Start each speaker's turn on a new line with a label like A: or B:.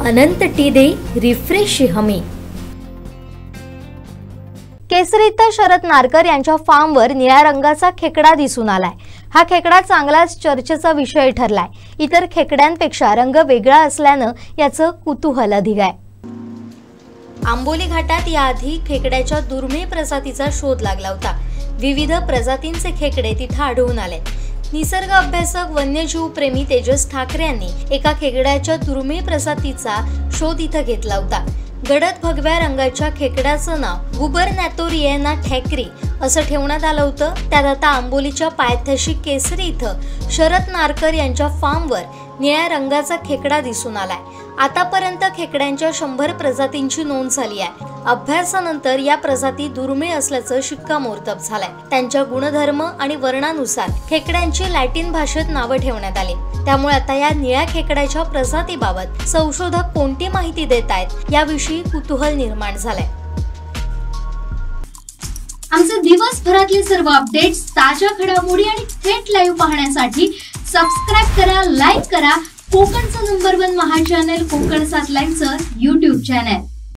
A: अनंत टीदे refresh हमी।
B: केसरीत शरद नारकर यांच्या फार्मवर निळ्या रंगाचा खेकडा दिसून आलाय। हा खेकडा चांगलाच चर्चेचा विषय ठरलाय। इतर खेकड्यांपेक्षा रंग वेगळा असल्यानं याचं कुतूहल अधिक आहे। आंबोली घाटात याआधी खेकड्याच्या दुर्मिळ प्रजातीचा शोध लागला होता। विविध प्रजातींचे खेकडे तिथे आढळून आले। निसर्ग अभ्यासक वन्यजीव प्रेमी तेजस ठाकरे यांनी एका खेकड्याच्या दुर्मिळ प्रजातीचा शोध इथे घेतला होता। गडद भगव्या रंगाच्या खेकड्याचं नाव गुबरनॅटोरियाना ठॅकरी असं ठेवण्यात आलं होतं। त्यात आता आंबोलीच्या पायथ्याशी केसरी इथं शरद नारकर यांच्या फार्मवर निळ्या रंगाचा खेकडा दिसून आलाय। आतापर्यंत खेकड्यांच्या 100 प्रजातींची नोंद झाली आहे। अभ्यासानंतर या प्रजाती दुर्मिळ असल्याचं शिक्कामोर्तब झालंय। त्यांच्या गुणधर्म आणि वर्णानुसार खेकड्यांची लॅटिन भाषेत नावं ठेवण्यात आली। त्यामुळे आता या निळ्या खेकड्याच्या प्रजातीबाबत संशोधक कोणती माहिती देत आहेत याविषयी कुतूहल निर्माण झालंय।
C: आमचे दिवसभरातले सर्व अपडेट्स, ताज्या घडामोडी आणि थेट लाईव्ह पाहण्यासाठी सबस्क्राइब करा, लाईक करा कोकणचं नंबर 1 महा चॅनल कोकण 7 लाईव्हचं YouTube चॅनल।